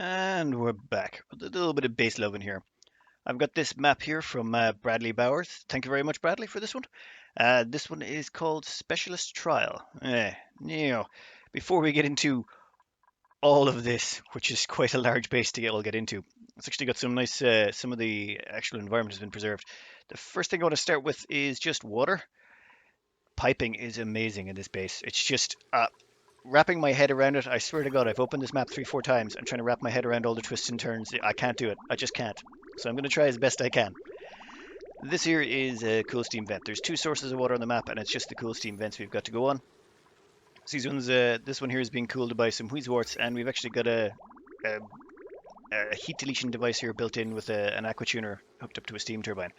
And we're back with a little bit of base Lovin here. I've got this map here from Bradlee Bowers. Thank you very much, Bradley, for this one. This one is called Specialist Trial. Before we get into all of this, which is quite a large base to get into, it's actually got some nice, some of the actual environment has been preserved. The first thing I want to start with is just water. Piping is amazing in this base. It's just wrapping my head around it. I swear to God, I've opened this map 3, 4 times. I'm trying to wrap my head around all the twists and turns. I can't do it. I just can't. So I'm going to try as best I can. This here is a cool steam vent. There's two sources of water on the map, and it's just the cool steam vents we've got to go on. So this one here is being cooled by some wheezeworts, and we've actually got a, a heat deletion device here built in with an aqua tuner hooked up to a steam turbine.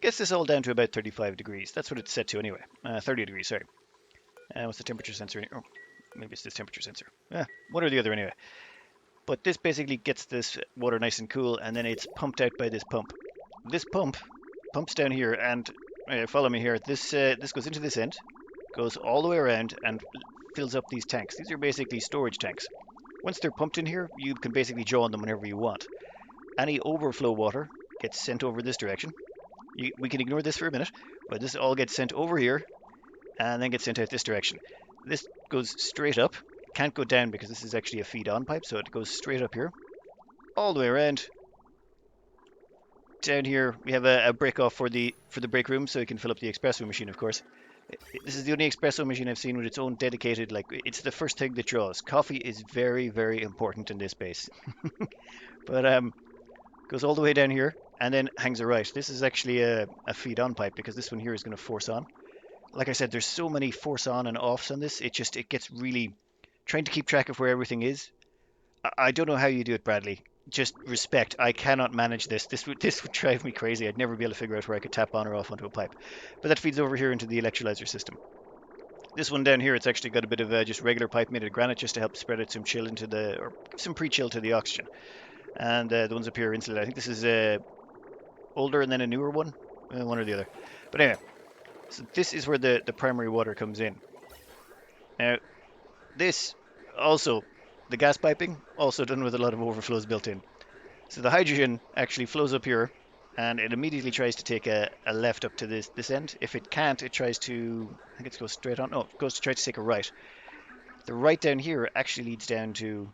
Gets this all down to about 35 degrees. That's what it's set to anyway. 30 degrees, sorry. What's the temperature sensor? Oh, maybe it's this temperature sensor. One or the other anyway. But this basically gets this water nice and cool, and then it's pumped out by this pump. This pump pumps down here, and follow me here. This goes into this end, goes all the way around, and fills up these tanks. These are basically storage tanks. Once they're pumped in here, you can basically draw on them whenever you want. Any overflow water gets sent over this direction. We can ignore this for a minute, but this all gets sent over here, and then gets sent out this direction. This goes straight up. Can't go down because this is actually a feed-on pipe, so it goes straight up here, all the way around. Down here we have a break off for the break room, so you can fill up the espresso machine, of course. This is the only espresso machine I've seen with its own dedicated, like, it's the first thing that draws. Coffee is very, very important in this base. But goes all the way down here and then hangs a right. This is actually a feed-on pipe because this one here is going to force on. Like I said, there's so many force on and offs on this. It gets really trying to keep track of where everything is. I don't know how you do it, Bradley. Just respect. I cannot manage this. This would drive me crazy. I'd never be able to figure out where I could tap on or off onto a pipe. But that feeds over here into the electrolyzer system. This one down here, it's actually got a bit of just regular pipe made of granite just to help spread out some chill into or give some pre-chill to the oxygen. And the ones up here are insulated. I think this is older and then a newer one, one or the other. But anyway, so this is where the primary water comes in. Now, this also, the gas piping, also done with a lot of overflows built in. So the hydrogen actually flows up here, and it immediately tries to take a left up to this end. If it can't, it tries to, I think it goes straight on. No, it goes to try to take a right. The right down here actually leads down to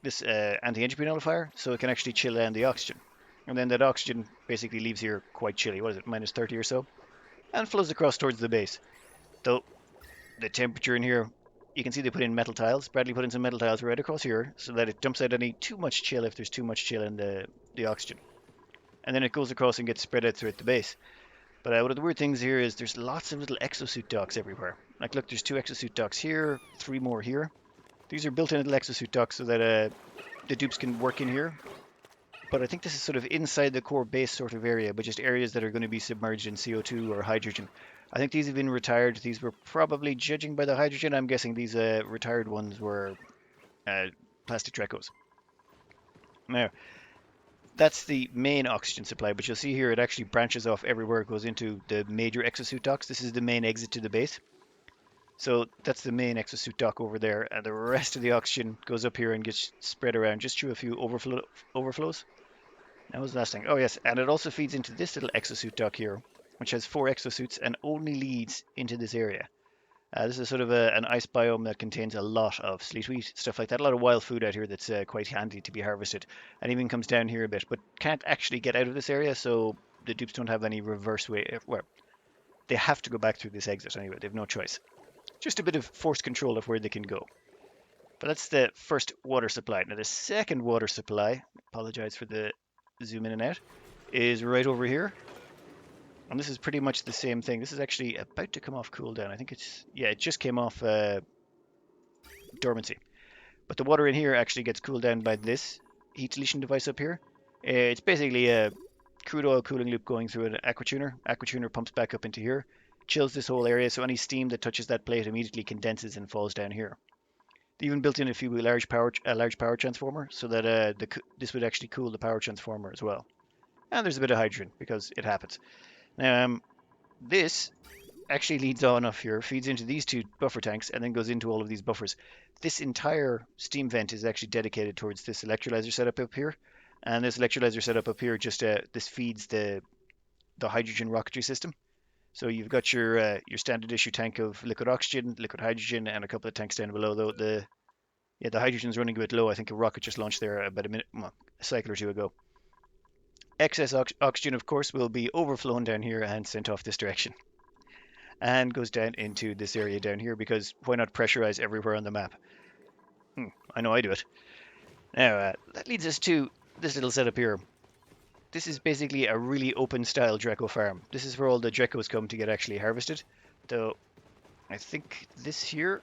this anti-entropy nullifier, so it can actually chill down the oxygen. And then that oxygen basically leaves here quite chilly. What is it, minus 30 or so? And flows across towards the base. Though the temperature in here, you can see they put in metal tiles. Bradley put in some metal tiles right across here so that it dumps out any too much chill if there's too much chill in the oxygen. And then it goes across and gets spread out throughout the base. But one of the weird things here is there's lots of little exosuit docks everywhere. Like, look, there's 2 exosuit docks here, 3 more here. These are built-in little exosuit docks so that the dupes can work in here. But I think this is sort of inside the core base sort of area, but just areas that are going to be submerged in CO2 or hydrogen. I think these have been retired. These were probably, judging by the hydrogen, I'm guessing these retired ones were plastic Trecos. Now, that's the main oxygen supply, but you'll see here it actually branches off everywhere. It goes into the major exosuit docks. This is the main exit to the base. So that's the main exosuit dock over there, and the rest of the oxygen goes up here and gets spread around just through a few overflows. That was the last thing. Oh yes, and it also feeds into this little exosuit dock here, which has 4 exosuits and only leads into this area. This is sort of an ice biome that contains a lot of sleet wheat, stuff like that. A lot of wild food out here that's quite handy to be harvested. And even comes down here a bit, but can't actually get out of this area, so the dupes don't have any reverse way. Well, they have to go back through this exit anyway. They have no choice. Just a bit of forced control of where they can go. But that's the first water supply. Now the second water supply, apologize for the zoom in and out, is right over here. And this is pretty much the same thing. This is actually about to come off cooldown. I think it just came off dormancy. But the water in here actually gets cooled down by this heat deletion device up here. It's basically a crude oil cooling loop going through an aqua tuner. Aqua tuner pumps back up into here, chills this whole area, so any steam that touches that plate immediately condenses and falls down here. They even built in a large power transformer, so that this would actually cool the power transformer as well. And there's a bit of hydrogen because it happens. Now, this actually leads on off here, feeds into these two buffer tanks, and then goes into all of these buffers. This entire steam vent is actually dedicated towards this electrolyzer setup up here. And this electrolyzer setup up here just this feeds the hydrogen rocketry system. So you've got your standard issue tank of liquid oxygen, liquid hydrogen, and a couple of tanks down below. Though the hydrogen's running a bit low. I think a rocket just launched there about a cycle or two ago. Excess oxygen, of course, will be overflown down here and sent off this direction, and goes down into this area down here because why not pressurize everywhere on the map? I know I do it. Now that leads us to this little setup here. This is basically a really open style Draco farm. This is where all the Dracos come to get actually harvested. Though I think this here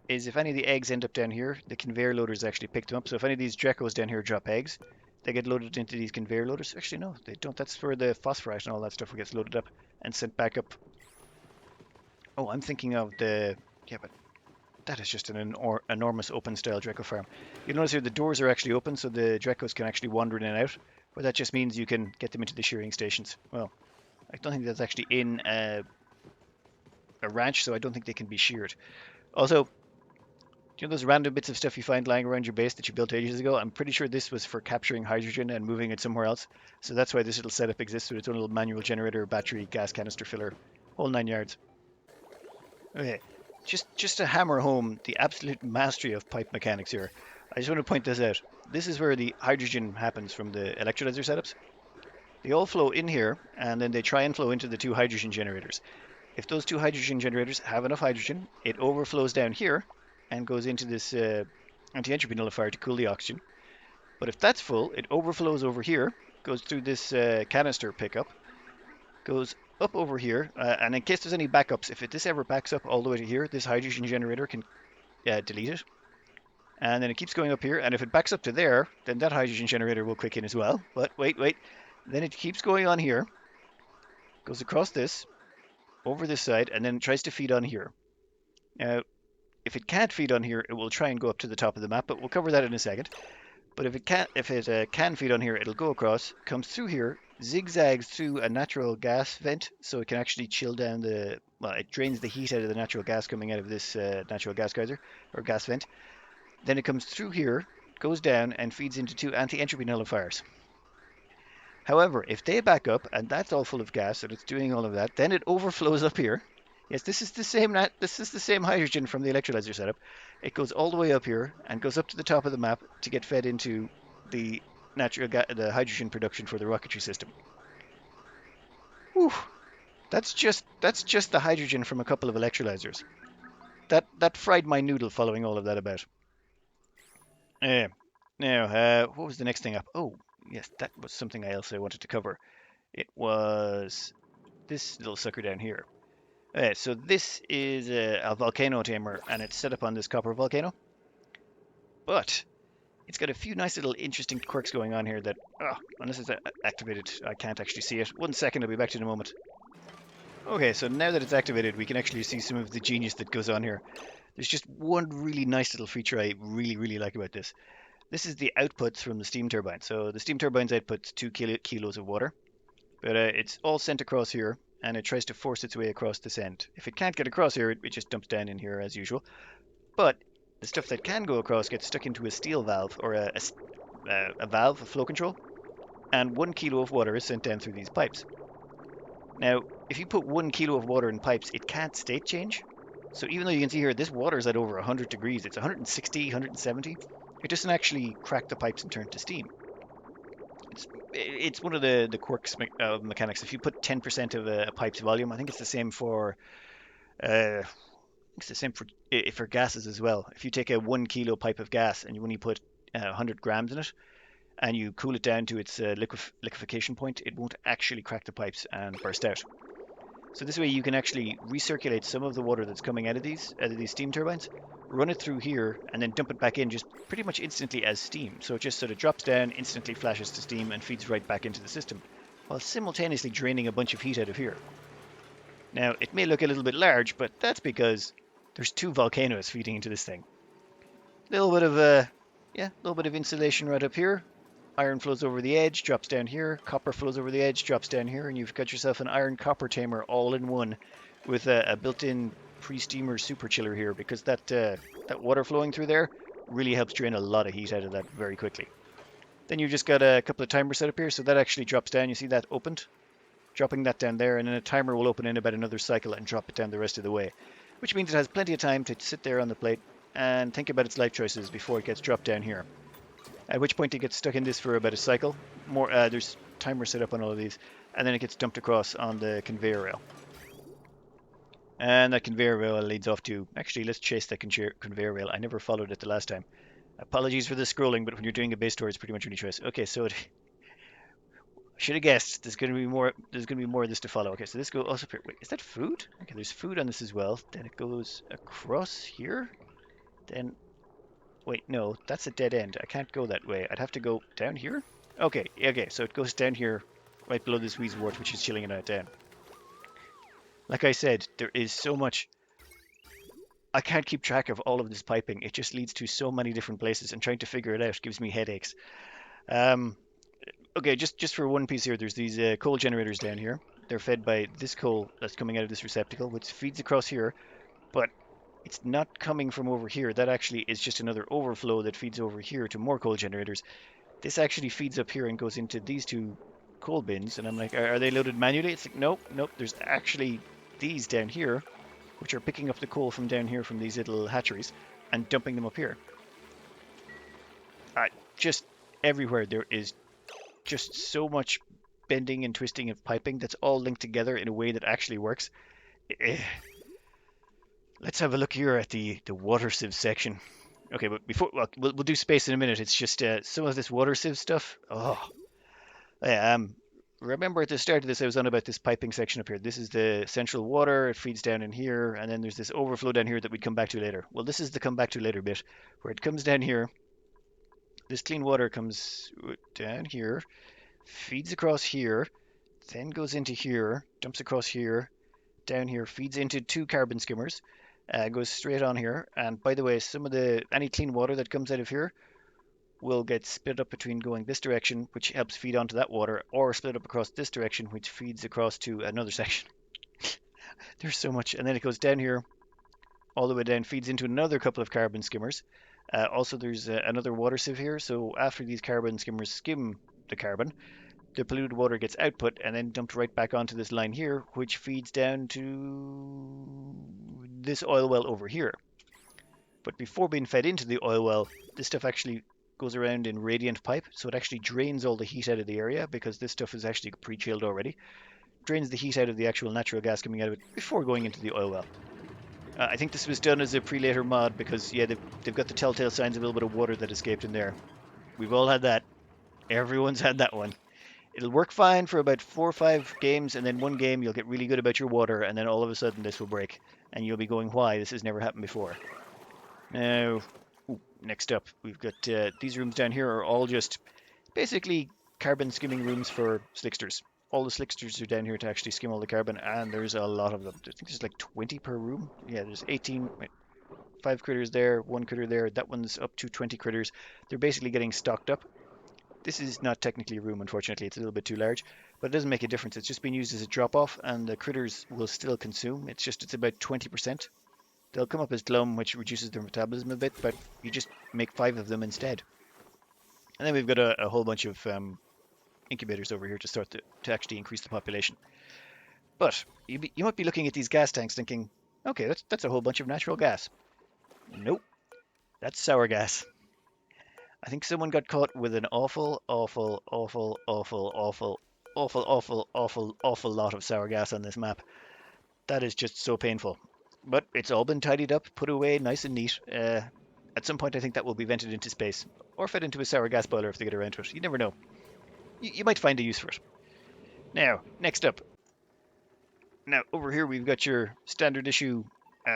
is if any of the eggs end up down here, the conveyor loaders actually pick them up. So if any of these Dracos down here drop eggs, they get loaded into these conveyor loaders. Actually, no, they don't. That's where the phosphorite and all that stuff gets loaded up and sent back up. Oh, I'm thinking of the... Yeah, but that is just an enormous open style Draco farm. You notice here the doors are actually open so the Dracos can actually wander in and out. But that just means you can get them into the shearing stations. Well, I don't think that's actually in a ranch, so I don't think they can be sheared. Also, you know those random bits of stuff you find lying around your base that you built ages ago? I'm pretty sure this was for capturing hydrogen and moving it somewhere else. So that's why this little setup exists with its own little manual generator, battery, gas canister filler, whole 9 yards. Okay, just to hammer home the absolute mastery of pipe mechanics here, I just want to point this out. This is where the hydrogen happens from the electrolyzer setups. They all flow in here, and then they try and flow into the two hydrogen generators. If those two hydrogen generators have enough hydrogen, it overflows down here and goes into this anti-entropy nullifier to cool the oxygen. But if that's full, it overflows over here, goes through this canister pickup, goes up over here, and in case there's any backups, if this ever backs up all the way to here, this hydrogen generator can delete it. And then it keeps going up here, and if it backs up to there, then that hydrogen generator will kick in as well. But wait. Then it keeps going on here, goes across this, over this side, and then tries to feed on here. Now, if it can't feed on here, it will try and go up to the top of the map, but we'll cover that in a second. But if it can feed on here, it'll go across, comes through here, zigzags through a natural gas vent, so it can actually chill down it drains the heat out of the natural gas coming out of this natural gas geyser, or gas vent. Then it comes through here, goes down, and feeds into two anti-entropy nullifiers. However, if they back up, and that's all full of gas, and it's doing all of that, then it overflows up here. Yes, this is the same hydrogen from the electrolyzer setup. It goes all the way up here and goes up to the top of the map to get fed into the the hydrogen production for the rocketry system. Whew. That's just the hydrogen from a couple of electrolyzers. That fried my noodle following all of that about. Now, what was the next thing up? Oh, yes, that was something else I wanted to cover. It was this little sucker down here. So this is a volcano tamer, and it's set up on this copper volcano. But it's got a few nice little interesting quirks going on here that, unless it's activated, I can't actually see it. 1 second, I'll be back to you in a moment. Okay, so now that it's activated, we can actually see some of the genius that goes on here. There's just one really nice little feature I really like about this. This is the outputs from the steam turbine. So the steam turbine's outputs 2 kilos of water, but it's all sent across here, and it tries to force its way across this end. If it can't get across here, it just dumps down in here as usual. But the stuff that can go across gets stuck into a steel valve, or a valve, a flow control, and 1 kilo of water is sent down through these pipes. Now, if you put 1 kilo of water in pipes, it can't state change. So even though you can see here, this water is at over 100 degrees, it's 160, 170, it doesn't actually crack the pipes and turn to steam. It's one of the quirks of mechanics. If you put 10% of a pipe's volume, I think it's the same for for gases as well. If you take a 1 kilo pipe of gas and you only put 100 grams in it, and you cool it down to its liquefaction point, it won't actually crack the pipes and burst out. So this way you can actually recirculate some of the water that's coming out of these steam turbines, run it through here, and then dump it back in just pretty much instantly as steam. So it just sort of drops down, instantly flashes to steam, and feeds right back into the system, while simultaneously draining a bunch of heat out of here. Now, it may look a little bit large, but that's because there's 2 volcanoes feeding into this thing. Little bit of insulation right up here. Iron flows over the edge, drops down here. Copper flows over the edge, drops down here, and you've got yourself an iron copper tamer all in one, with a built-in pre-steamer super chiller here because that water flowing through there really helps drain a lot of heat out of that very quickly. Then you've just got a couple of timers set up here, so that actually drops down. You see that opened? Dropping that down there, and then a timer will open in about another cycle and drop it down the rest of the way, which means it has plenty of time to sit there on the plate and think about its life choices before it gets dropped down here. At which point it gets stuck in this for about a cycle. There's timers set up on all of these, and then it gets dumped across on the conveyor rail. And that conveyor rail leads off to, actually, let's chase that conveyor rail. I never followed it the last time. Apologies for the scrolling, but when you're doing a base store, it's pretty much any choice. Okay, so should have guessed. There's going to be more. There's going to be more of this to follow. Okay, so this goes also up here. Wait, is that food? Okay, there's food on this as well. Then it goes across here. Then, wait, no, that's a dead end. I can't go that way. I'd have to go down here. Okay, okay, so it goes down here, right below this wheeze wart, which is chilling it out down. Like I said, there is so much. I can't keep track of all of this piping. It just leads to so many different places, and trying to figure it out gives me headaches. Um, okay, just for one piece here, there's these coal generators down here. They're fed by this coal that's coming out of this receptacle, which feeds across here, but it's not coming from over here. That actually is just another overflow that feeds over here to more coal generators. This actually feeds up here and goes into these two coal bins, and I'm like, are they loaded manually? It's like, nope, nope. There's actually these down here, which are picking up the coal from down here from these little hatcheries and dumping them up here. Just everywhere there is just so much bending and twisting of piping that's all linked together in a way that actually works. Eh, Let's have a look here at the water sieve section. Okay, but before we'll do space in a minute. It's just some of this water sieve stuff. Oh, yeah. Remember at the start of this, I was on about this piping section up here. This is the central water. It feeds down in here, and then there's this overflow down here that we'd come back to later. Well, this is the come back to later bit, where it comes down here. This clean water comes down here, feeds across here, then goes into here, dumps across here, down here, feeds into two carbon skimmers, goes straight on here. And by the way, any clean water that comes out of here will get split up between going this direction, which helps feed onto that water, or split up across this direction, which feeds across to another section. There's so much. And then it goes down here, all the way down, feeds into another couple of carbon skimmers. Also, there's another water sieve here. So after these carbon skimmers skim the carbon, the polluted water gets output and then dumped right back onto this line here, which feeds down to this oil well over here. But before being fed into the oil well, this stuff actually goes around in radiant pipe, so it actually drains all the heat out of the area because this stuff is actually pre-chilled already. Drains the heat out of the actual natural gas coming out of it before going into the oil well. I think this was done as a pre-later mod because, yeah, they've got the telltale signs of a little bit of water that escaped in there. We've all had that. Everyone's had that one. It'll work fine for about 4 or 5 games, and then one game you'll get really good about your water, and then all of a sudden this will break, and you'll be going, why? This has never happened before. Now, next up, we've got these rooms down here are all just basically carbon skimming rooms for slicksters. All the slicksters are down here to actually skim all the carbon, and there's a lot of them. I think there's like 20 per room. Yeah, there's 18, 5 critters there, 1 critter there. That one's up to 20 critters. They're basically getting stocked up. This is not technically a room, unfortunately. It's a little bit too large, but it doesn't make a difference. It's just been used as a drop-off, and the critters will still consume. It's about 20%. They'll come up as glum, which reduces their metabolism a bit, but you just make 5 of them instead. And then we've got a whole bunch of incubators over here to start to actually increase the population. But you might be looking at these gas tanks thinking, okay, that's a whole bunch of natural gas. Nope, that's sour gas. I think someone got caught with an awful, awful, awful, awful, awful, awful, awful, awful, awful lot of sour gas on this map. That is just so painful. But it's all been tidied up, put away nice and neat. At some point, I think that will be vented into space, or fed into a sour gas boiler if they get around to it. You never know. You might find a use for it. Now, next up. Now, over here we've got your standard issue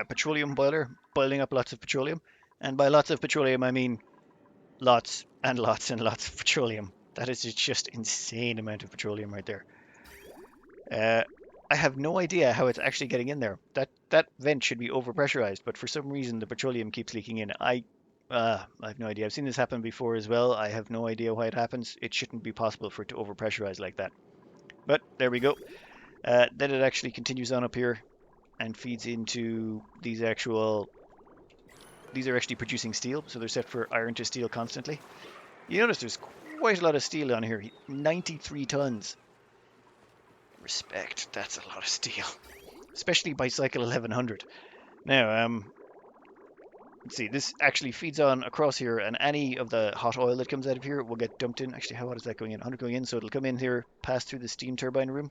petroleum boiler, boiling up lots of petroleum. And by lots of petroleum, I mean lots and lots and lots of petroleum. That is just insane amount of petroleum right there. I have no idea how it's actually getting in there. That vent should be overpressurized, but for some reason the petroleum keeps leaking in. I have no idea. I've seen this happen before as well. I have no idea why it happens. It shouldn't be possible for it to overpressurize like that. But there we go. Then it actually continues on up here. and feeds into these are actually producing steel, so they're set for iron to steel constantly. You notice there's quite a lot of steel on here. 93 tons. Respect, that's a lot of steel, especially by cycle 1100. Now, let's see, this actually feeds on across here, and any of the hot oil that comes out of here will get dumped in. Actually, how hot is that going in? 100 going in, so it'll come in here, pass through the steam turbine room,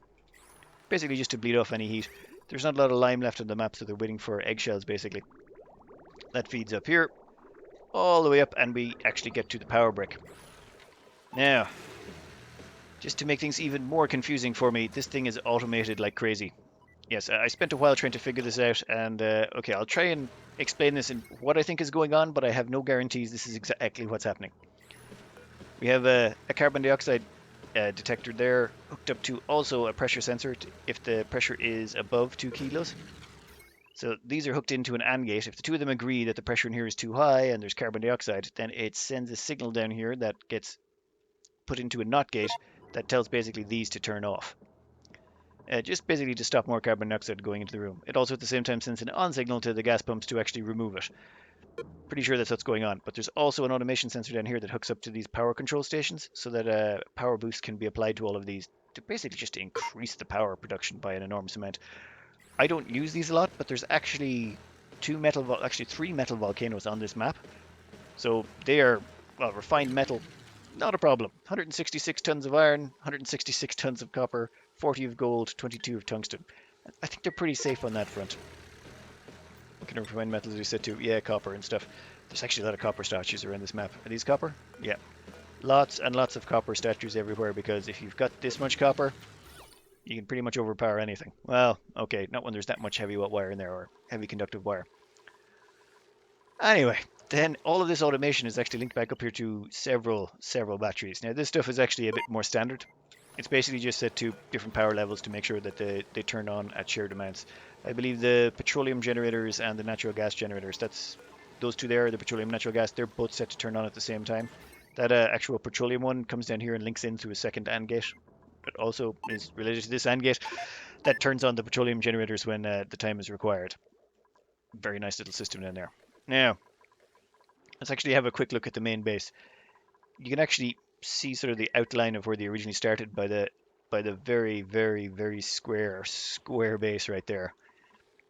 basically just to bleed off any heat. There's not a lot of lime left on the map, so they're waiting for eggshells, basically. That feeds up here, all the way up, and we actually get to the power brick. Now, just to make things even more confusing for me, this thing is automated like crazy. Yes, I spent a while trying to figure this out, and okay, I'll try and explain this in what I think is going on, but I have no guarantees this is exactly what's happening. We have a carbon dioxide detector there, hooked up to also a pressure sensor if the pressure is above 2 kilos. So these are hooked into an AND gate. If the two of them agree that the pressure in here is too high and there's carbon dioxide, then it sends a signal down here that gets put into a NOT gate that tells basically these to turn off. Just basically to stop more carbon dioxide going into the room. It also at the same time sends an on signal to the gas pumps to actually remove it. Pretty sure that's what's going on. But there's also an automation sensor down here that hooks up to these power control stations so that a power boost can be applied to all of these to basically just increase the power production by an enormous amount. I don't use these a lot, but there's actually three metal volcanoes on this map. So they are, well, refined metal, not a problem. 166 tons of iron, 166 tons of copper, 40 of gold, 22 of tungsten. I think they're pretty safe on that front. What kind of refined metals do you set to? Yeah, copper and stuff. There's actually a lot of copper statues around this map. Are these copper? Yeah. Lots and lots of copper statues everywhere because if you've got this much copper, you can pretty much overpower anything. Well, okay, not when there's that much heavy wire in there or heavy conductive wire. Anyway, then all of this automation is actually linked back up here to several batteries. Now this stuff is actually a bit more standard. It's basically just set to different power levels to make sure that they turn on at shared amounts. I believe the petroleum generators and the natural gas generators, that's those two there, the petroleum and natural gas, they're both set to turn on at the same time. That actual petroleum one comes down here and links into a second AND gate. It also is related to this AND gate that turns on the petroleum generators when the time is required. Very nice little system down there. Now, let's actually have a quick look at the main base. You can actually see sort of the outline of where they originally started by the very, very, very square base right there.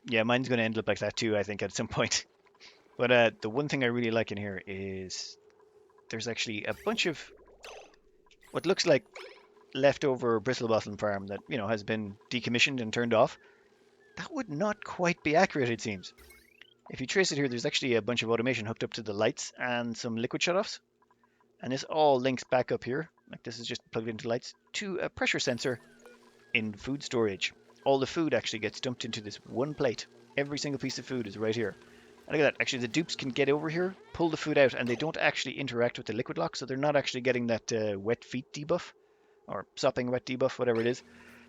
Yeah, mine's going to end up like that too, I think, at some point. But the one thing I really like in here is there's actually a bunch of what looks like leftover bristle bottom farm that, you know, has been decommissioned and turned off. That would not quite be accurate, it seems. If you trace it here, there's actually a bunch of automation hooked up to the lights and some liquid shutoffs. And this all links back up here, like this is just plugged into lights, to a pressure sensor in food storage. All the food actually gets dumped into this one plate. Every single piece of food is right here. And look at that, actually the dupes can get over here, pull the food out, and they don't actually interact with the liquid lock, so they're not actually getting that wet feet debuff, or sopping wet debuff, whatever it is.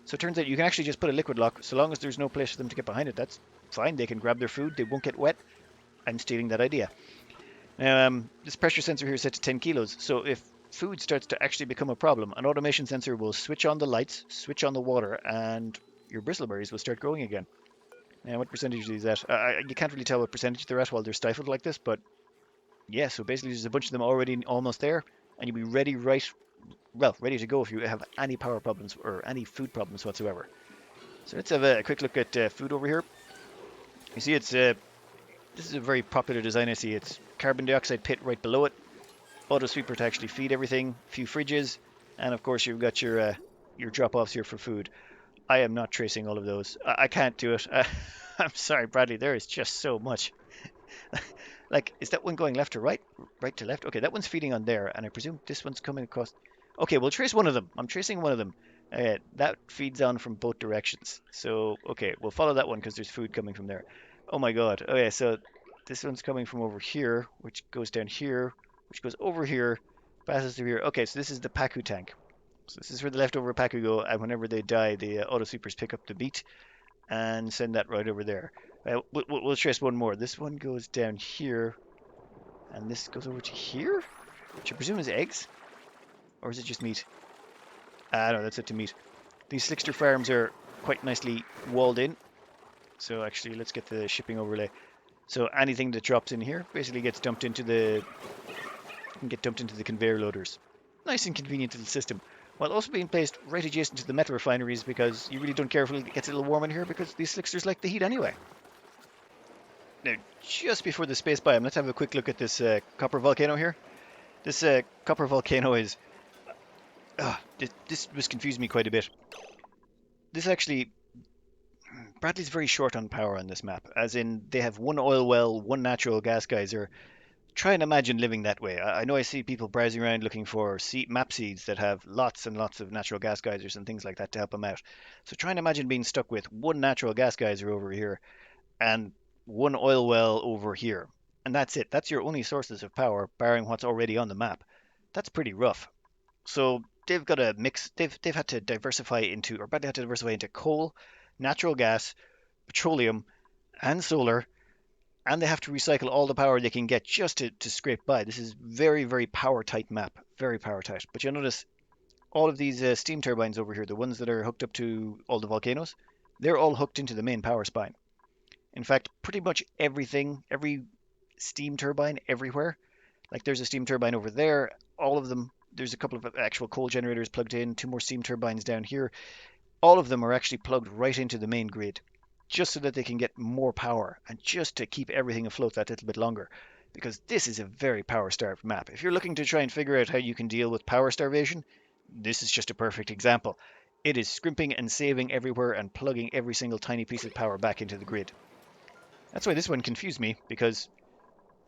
So it turns out you can actually just put a liquid lock, so long as there's no place for them to get behind it, that's fine. They can grab their food, they won't get wet. I'm stealing that idea. This pressure sensor here is set to 10 kilos, so if food starts to actually become a problem, an automation sensor will switch on the lights, switch on the water, and your bristleberries will start growing again. Now, what percentage are these at? You can't really tell what percentage they're at while they're stifled like this, but yeah, so basically there's a bunch of them already almost there, and you'll be ready to go if you have any power problems or any food problems whatsoever. So let's have a quick look at food over here. You see this is a very popular design I see. It's carbon dioxide pit right below it, auto sweeper to actually feed everything, a few fridges, and of course you've got your drop-offs here for food. I am not tracing all of those. I can't do it. I'm sorry, Bradley. There is just so much. Like, is that one going left to right? Right to left? Okay, that one's feeding on there, and I presume this one's coming across. Okay, we'll trace one of them. I'm tracing one of them. That feeds on from both directions. So, okay, we'll follow that one because there's food coming from there. Oh my god. Okay, so this one's coming from over here, which goes down here, which goes over here, passes through here. Okay, so this is the Paku tank. So this is where the leftover Paku go, and whenever they die, the auto sweepers pick up the meat and send that right over there. We'll trace one more. This one goes down here, and this goes over to here, which I presume is eggs, or is it just meat? Ah, no, that's it to meat. These slickster farms are quite nicely walled in. So actually, let's get the shipping overlay. So anything that drops in here basically gets dumped into the conveyor loaders. Nice and convenient little system. While also being placed right adjacent to the metal refineries because you really don't care if it gets a little warm in here because these slicksters like the heat anyway. Now, just before the space biome, let's have a quick look at this copper volcano here. This copper volcano is... this was confusing me quite a bit. This actually... Bradley's very short on power on this map, as in they have one oil well, one natural gas geyser. Try and imagine living that way. I know I see people browsing around looking for map seeds that have lots and lots of natural gas geysers and things like that to help them out. So try and imagine being stuck with one natural gas geyser over here and one oil well over here. And that's it. That's your only sources of power, barring what's already on the map. That's pretty rough. So they've got a mix. They've had to diversify into, or badly had to diversify into coal, natural gas, petroleum, and solar, and they have to recycle all the power they can get just to scrape by. This is very, very power tight map, very power tight. But you'll notice all of these steam turbines over here, the ones that are hooked up to all the volcanoes, they're all hooked into the main power spine. In fact, pretty much everything, every steam turbine everywhere, like there's a steam turbine over there, all of them, there's a couple of actual coal generators plugged in, two more steam turbines down here. All of them are actually plugged right into the main grid just so that they can get more power and just to keep everything afloat that little bit longer. Because this is a very power starved map. If you're looking to try and figure out how you can deal with power starvation, this is just a perfect example. It is scrimping and saving everywhere and plugging every single tiny piece of power back into the grid. That's why this one confused me because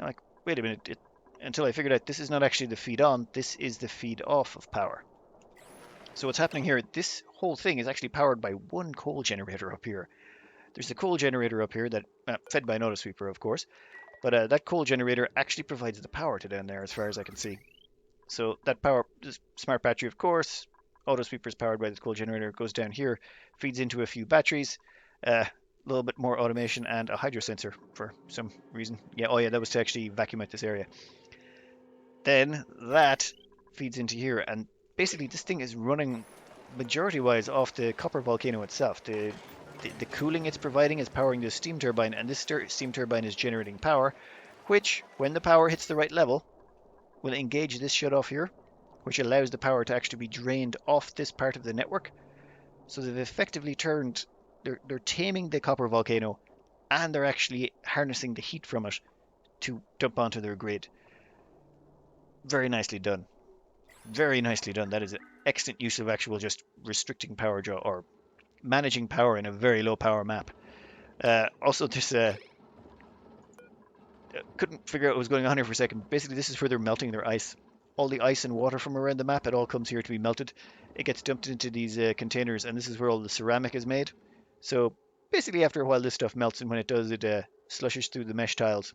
I'm like, wait a minute, until I figured out this is not actually the feed on, this is the feed off of power. So what's happening here, this whole thing is actually powered by one coal generator up here. There's a coal generator up here that, fed by an auto sweeper, of course, but that coal generator actually provides the power to down there as far as I can see. So that power, this smart battery, of course, auto sweeper is powered by the coal generator, goes down here, feeds into a few batteries, a little bit more automation, and a hydro sensor for some reason. Yeah, oh yeah, that was to actually vacuum out this area. Then that feeds into here, and basically this thing is running majority-wise off the copper volcano itself. The cooling it's providing is powering the steam turbine, and this steam turbine is generating power, which, when the power hits the right level, will engage this shut-off here, which allows the power to actually be drained off this part of the network. So they've effectively turned, they're taming the copper volcano, and they're actually harnessing the heat from it to dump onto their grid. Very nicely done. Very nicely done. That is an excellent use of actual just restricting power draw or managing power in a very low power map. Also, this couldn't figure out what was going on here for a second. Basically, this is where they're melting their ice. All the ice and water from around the map, it all comes here to be melted. It gets dumped into these containers, and this is where all the ceramic is made. So basically, after a while, this stuff melts, and when it does, it slushes through the mesh tiles.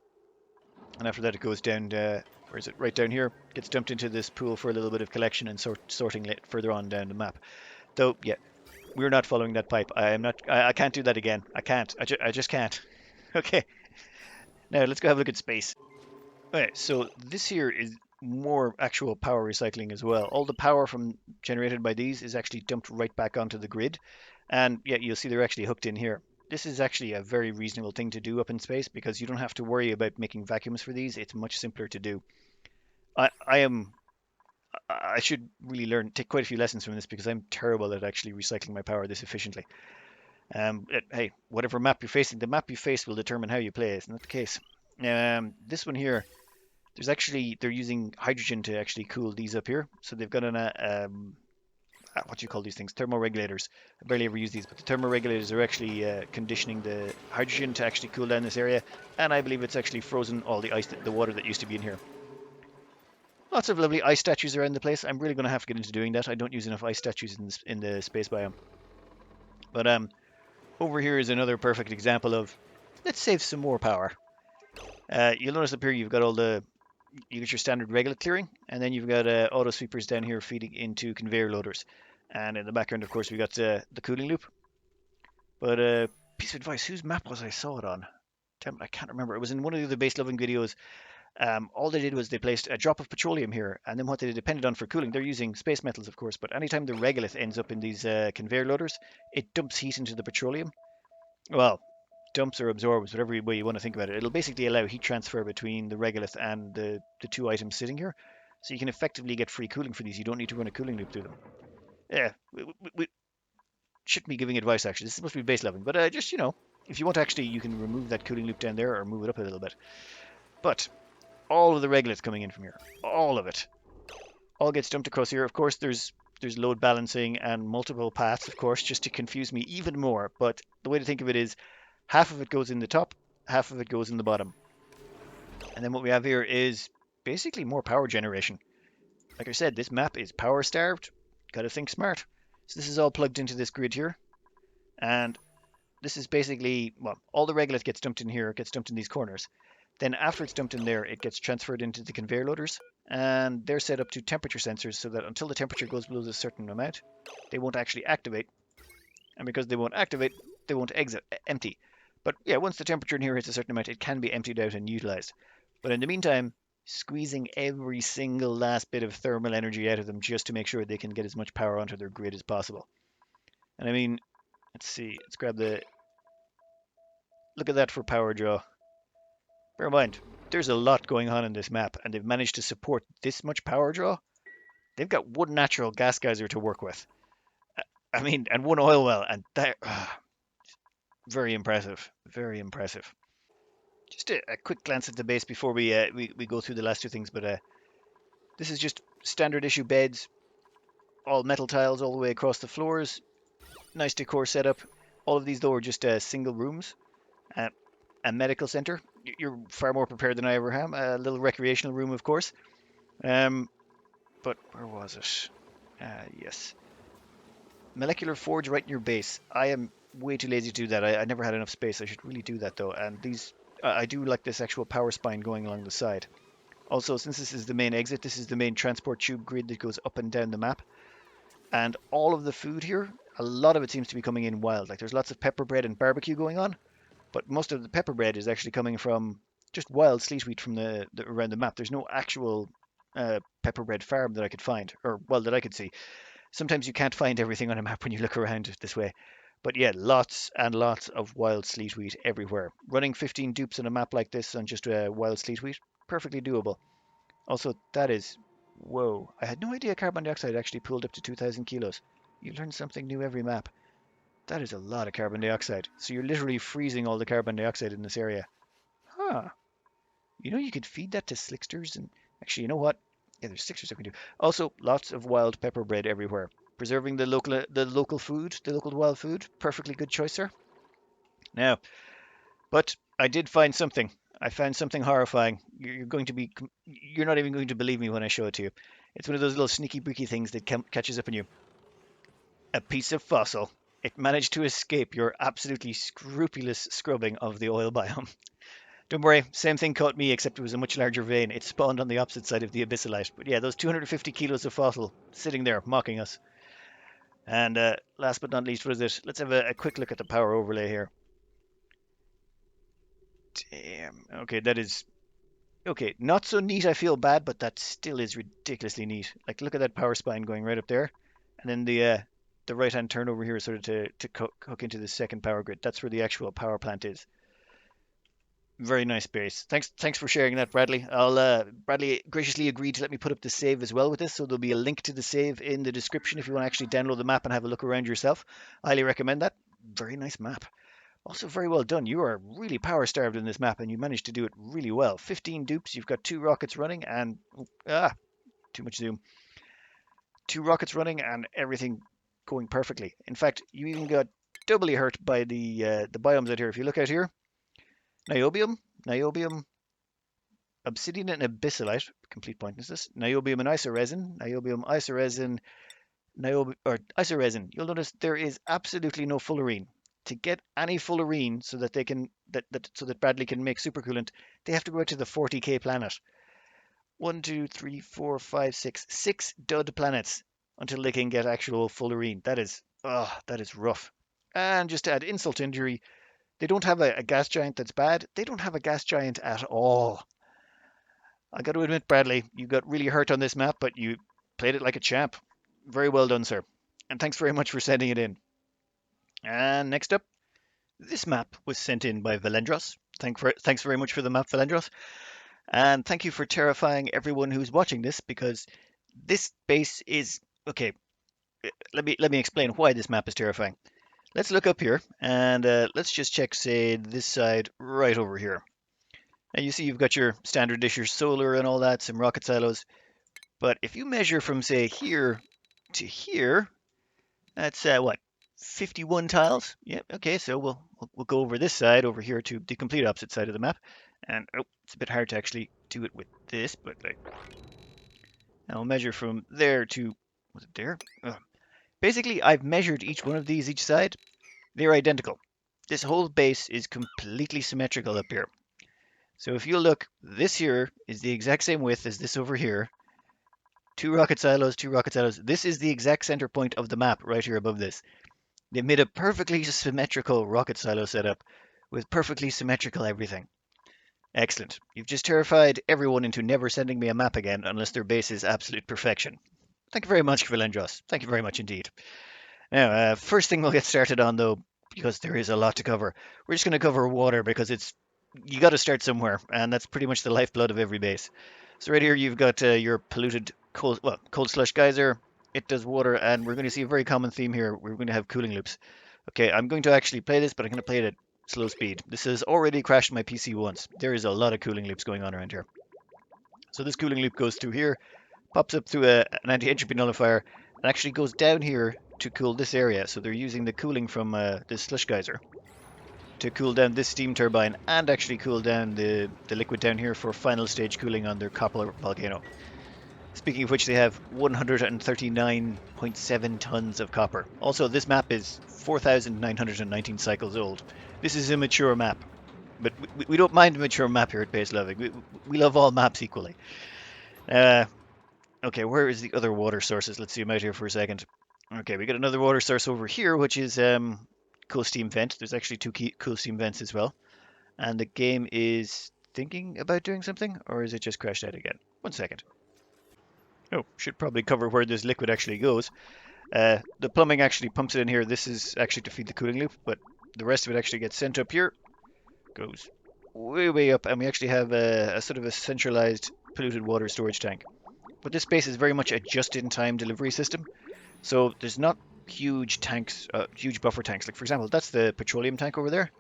And after that, it goes down, where is it? Right down here. Gets dumped into this pool for a little bit of collection and sorting further on down the map. Though, yeah, we're not following that pipe. I am not. I can't do that again. I can't. I just can't. Okay. Now let's go have a look at space. Okay, so this here is more actual power recycling as well. All the power from generated by these is actually dumped right back onto the grid, and yeah, you'll see they're actually hooked in here. This is actually a very reasonable thing to do up in space because you don't have to worry about making vacuums for these. It's much simpler to do. I should really take quite a few lessons from this because I'm terrible at actually recycling my power this efficiently. Hey, whatever map you're facing, the map you face will determine how you play. Isn't that the case? This one here, they're using hydrogen to actually cool these up here. So they've got what do you call these things? Thermoregulators. I barely ever use these, but the thermoregulators are actually conditioning the hydrogen to actually cool down this area. And I believe it's actually frozen all the ice, the water that used to be in here. Lots of lovely ice statues around the place. I'm really going to have to get into doing that. I don't use enough ice statues in the space biome. But over here is another perfect example of let's save some more power. You'll notice up here you've got you get your standard regular clearing, and then you've got auto sweepers down here feeding into conveyor loaders. And in the background, of course, we got the cooling loop. But piece of advice, whose map was I saw it on? Damn, I can't remember. It was in one of the other base Lovin videos. All they did was they placed a drop of petroleum here, and then what they depended on for cooling, they're using space metals, of course, but anytime the regolith ends up in these conveyor loaders, it dumps heat into the petroleum. Well, dumps or absorbs, whatever way you want to think about it. It'll basically allow heat transfer between the regolith and the two items sitting here. So you can effectively get free cooling for these. You don't need to run a cooling loop through them. Yeah, we shouldn't be giving advice actually. This is supposed to be base leveling, but just if you want actually, you can remove that cooling loop down there or move it up a little bit. But all of the regolith coming in from here, all of it, all gets dumped across here. Of course, there's load balancing and multiple paths, of course, just to confuse me even more. But the way to think of it is half of it goes in the top, half of it goes in the bottom. And then what we have here is basically more power generation. Like I said, this map is power starved. Gotta think smart. So this is all plugged into this grid here. And this is basically, well, all the regolith gets dumped in here, it gets dumped in these corners. Then after it's dumped in there, it gets transferred into the conveyor loaders. And they're set up to temperature sensors so that until the temperature goes below a certain amount, they won't actually activate. And because they won't activate, they won't exit empty. But yeah, once the temperature in here hits a certain amount, it can be emptied out and utilized. But in the meantime, squeezing every single last bit of thermal energy out of them just to make sure they can get as much power onto their grid as possible. And I mean, let's see, let's grab the, look at that for power draw. Bear in mind, there's a lot going on in this map, and they've managed to support this much power draw. They've got one natural gas geyser to work with. I mean, and one oil well, and that, very impressive, very impressive. Just a quick glance at the base before we go through the last two things, but this is just standard issue beds, all metal tiles all the way across the floors. Nice decor setup. All of these though are just single rooms. A medical center. You're far more prepared than I ever am. A little recreational room, of course. But where was it? Yes. Molecular forge right in your base. I am way too lazy to do that. I never had enough space. I should really do that though. And these, I do like this actual power spine going along the side. Also, since this is the main exit, this is the main transport tube grid that goes up and down the map. And all of the food here, a lot of it seems to be coming in wild. Like there's lots of pepper bread and barbecue going on, but most of the pepper bread is actually coming from just wild sleet wheat from the around the map. There's no actual pepper bread farm that I could find, or well, that I could see. Sometimes you can't find everything on a map when you look around this way. But yeah, lots and lots of wild sleet wheat everywhere. Running 15 dupes on a map like this on just wild sleet wheat, perfectly doable. Also, that is, whoa, I had no idea carbon dioxide actually pulled up to 2,000 kilos. You learn something new every map. That is a lot of carbon dioxide. So you're literally freezing all the carbon dioxide in this area. Huh. You know, you could feed that to slicksters and actually, you know what? Yeah, there's slicksters that we do. Also, lots of wild pepper bread everywhere. Preserving the local food, the local wild food. Perfectly good choice, sir. Now, but I did find something. I found something horrifying. You're not even going to believe me when I show it to you. It's one of those little sneaky breaky things that catches up on you. A piece of fossil. It managed to escape your absolutely scrupulous scrubbing of the oil biome. Don't worry, same thing caught me, except it was a much larger vein. It spawned on the opposite side of the abyssalite. But yeah, those 250 kilos of fossil sitting there mocking us. And last but not least, what is it? Let's have a quick look at the power overlay here. Damn. Okay, that is okay. Not so neat. I feel bad, but that still is ridiculously neat. Like, look at that power spine going right up there, and then the right hand turn over here, sort of to hook into the second power grid. That's where the actual power plant is. Very nice base. Thanks for sharing that, Bradley. Bradley graciously agreed to let me put up the save as well with this, so there'll be a link to the save in the description if you want to actually download the map and have a look around yourself. Highly recommend that. Very nice map. Also very well done. You are really power starved in this map and you managed to do it really well. 15 dupes, you've got 2 rockets running and too much zoom. 2 rockets running and everything going perfectly. In fact, you even got doubly hurt by the biomes out here. If you look out here, niobium, obsidian and abyssalite, complete pointlessness. Niobium and isoresin, isoresin. You'll notice there is absolutely no fullerene. To get any fullerene so that they can so that Bradley can make supercoolant, they have to go out to the 40k planet. 1, 2, 3, 4, 5, 6, 6 dud planets until they can get actual fullerene. That is rough. And just to add insult to injury, they don't have a gas giant that's bad. They don't have a gas giant at all. I got to admit, Bradley, you got really hurt on this map, but you played it like a champ. Very well done, sir. And thanks very much for sending it in. And next up, This map was sent in by Valendr0s. Thanks very much for the map, Valendr0s. And thank you for terrifying everyone who's watching this because this base is okay. Let me explain why this map is terrifying. Let's look up here and let's just check, say, this side right over here. Now you see you've got your standard dish, your solar and all that, some rocket silos. But if you measure from, say, here to here, that's what, 51 tiles? Yeah, okay, so we'll go over this side over here to the complete opposite side of the map. And oh, it's a bit hard to actually do it with this, but like I'll measure from there to, was it there? Basically, I've measured each one of these each side. They're identical. This whole base is completely symmetrical up here. So if you look, this here is the exact same width as this over here. Two rocket silos, two rocket silos. This is the exact center point of the map right here above this. They made a perfectly symmetrical rocket silo setup with perfectly symmetrical everything. Excellent. You've just terrified everyone into never sending me a map again unless their base is absolute perfection. Thank you very much, Valendr0s. Thank you very much indeed. Now, first thing we'll get started on though, because there is a lot to cover. We're just going to cover water because you got to start somewhere, and that's pretty much the lifeblood of every base. So right here you've got your polluted cold slush geyser. It does water, and we're going to see a very common theme here. We're going to have cooling loops. Okay, I'm going to actually play this, but I'm going to play it at slow speed. This has already crashed my PC once. There is a lot of cooling loops going on around here. So this cooling loop goes through here, pops up through an anti-entropy nullifier, and actually goes down here to cool this area. So they're using the cooling from this slush geyser to cool down this steam turbine and actually cool down the liquid down here for final stage cooling on their copper volcano. Speaking of which, they have 139.7 tons of copper. Also, this map is 4,919 cycles old. This is a mature map, but we don't mind a mature map here at Base Lovin. We love all maps equally. Okay, where is the other water sources? Let's zoom out here for a second. Okay, we got another water source over here, which is cool steam vent. There's actually two cool steam vents as well. And the game is thinking about doing something, or is it just crashed out again? 1 second. Oh, should probably cover where this liquid actually goes. The plumbing actually pumps it in here. This is actually to feed the cooling loop, but the rest of it actually gets sent up here. Goes way, way up, and we actually have a sort of a centralized polluted water storage tank. But this space is very much a just-in-time delivery system. So there's not huge tanks, huge buffer tanks. Like for example, that's the petroleum tank over there.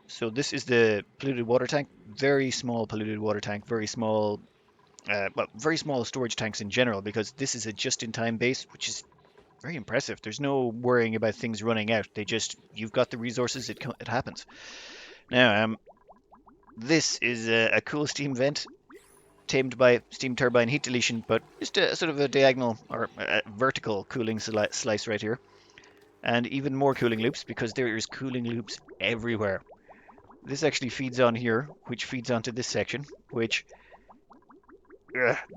So this is the polluted water tank. Very small polluted water tank. Very small, very small storage tanks in general because this is a just-in-time base, which is very impressive. There's no worrying about things running out. You've got the resources. It happens. Now, this is a cool steam vent tamed by steam turbine heat deletion, but just a sort of a diagonal or a vertical cooling slice right here. And even more cooling loops because there is cooling loops everywhere. This actually feeds on here, which feeds onto this section, which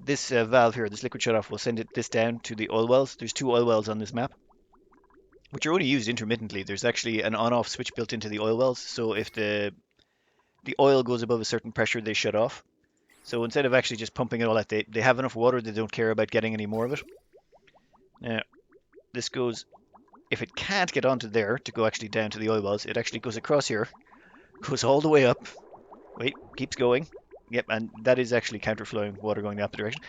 this valve here, this liquid shutoff, will send this down to the oil wells. There's two oil wells on this map, which are only used intermittently. There's actually an on-off switch built into the oil wells, so if the oil goes above a certain pressure, they shut off. So instead of actually just pumping it all out, they have enough water, they don't care about getting any more of it. Now, this goes, if it can't get onto there to go actually down to the oil wells, it actually goes across here, goes all the way up. Wait, keeps going. Yep, and that is actually counterflowing water going the opposite direction.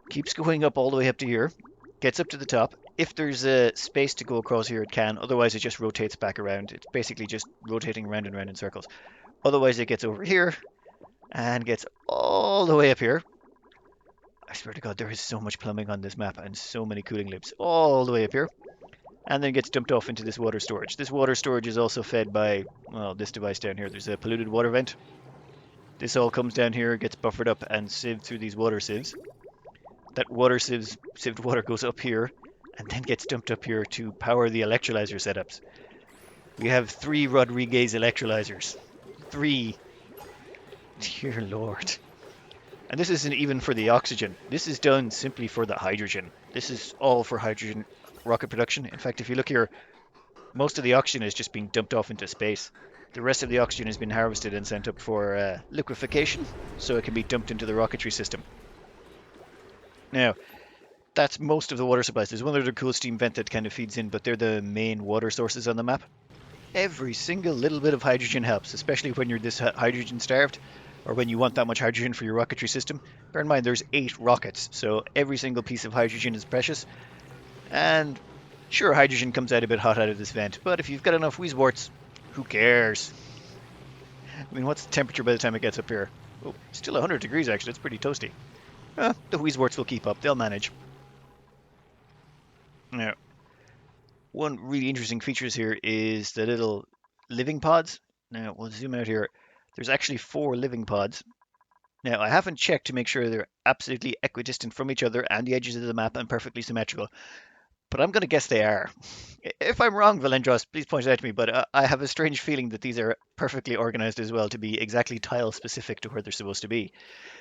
Keeps going up all the way up to here, gets up to the top. If there's a space to go across here, it can. Otherwise, it just rotates back around. It's basically just rotating round and round in circles. Otherwise, it gets over here and gets all the way up here. I swear to God, there is so much plumbing on this map and so many cooling loops all the way up here. And then gets dumped off into this water storage. This water storage is also fed by, well, this device down here. There's a polluted water vent. This all comes down here, gets buffered up and sieved through these water sieves. That sieved water goes up here and then gets dumped up here to power the electrolyzer setups. We have 3 Rodriguez electrolyzers. 3. Dear Lord. And this isn't even for the oxygen. This is done simply for the hydrogen. This is all for hydrogen rocket production. In fact, if you look here, most of the oxygen is just being dumped off into space. The rest of the oxygen has been harvested and sent up for liquefaction, so it can be dumped into the rocketry system. Now, that's most of the water supplies. There's one other cool steam vent that kind of feeds in, but they're the main water sources on the map. Every single little bit of hydrogen helps, especially when you're this hydrogen starved or when you want that much hydrogen for your rocketry system. Bear in mind there's 8 rockets, so every single piece of hydrogen is precious. And sure, hydrogen comes out a bit hot out of this vent, but if you've got enough Weezeworts, who cares? I mean, what's the temperature by the time it gets up here? Oh, still 100 degrees actually, it's pretty toasty. The Weezeworts will keep up, they'll manage. Now, one really interesting features here is the little living pods. Now, we'll zoom out here. There's actually 4 living pods. Now, I haven't checked to make sure they're absolutely equidistant from each other and the edges of the map and perfectly symmetrical, but I'm going to guess they are. If I'm wrong, Valendr0s, please point it out to me, but I have a strange feeling that these are perfectly organized as well to be exactly tile specific to where they're supposed to be.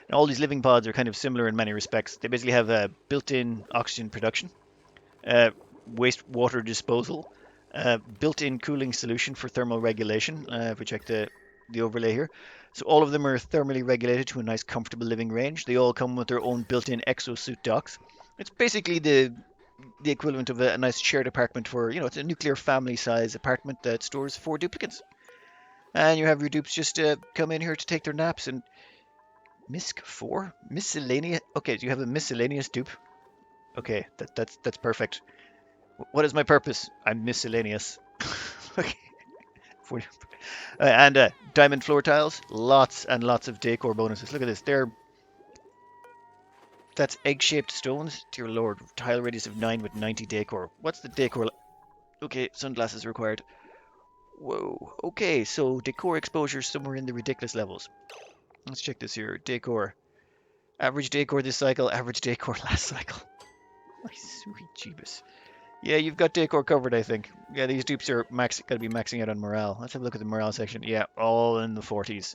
Now, all these living pods are kind of similar in many respects. They basically have a built-in oxygen production, uh, wastewater disposal, built-in cooling solution for thermal regulation, if we check the overlay here. So all of them are thermally regulated to a nice comfortable living range. They all come with their own built-in exosuit docks. It's basically the equivalent of a nice shared apartment for, it's a nuclear family size apartment that stores 4 duplicants. And you have your dupes just come in here to take their naps. And MISC 4? Miscellaneous? Okay, do you have a miscellaneous dupe? Okay, that's perfect. What is my purpose? I'm miscellaneous. Okay. And diamond floor tiles, lots and lots of decor bonuses. Look at this. That's egg-shaped stones. Dear Lord, tile radius of 9 with 90 decor. What's the decor? Okay, sunglasses required. Whoa. Okay, so decor exposure somewhere in the ridiculous levels. Let's check this here. Decor. Average decor this cycle, average decor last cycle. My sweet Jeebus. Yeah, you've got decor covered, I think. Yeah, these dupes are gotta be maxing out on morale. Let's have a look at the morale section. Yeah, all in the 40s.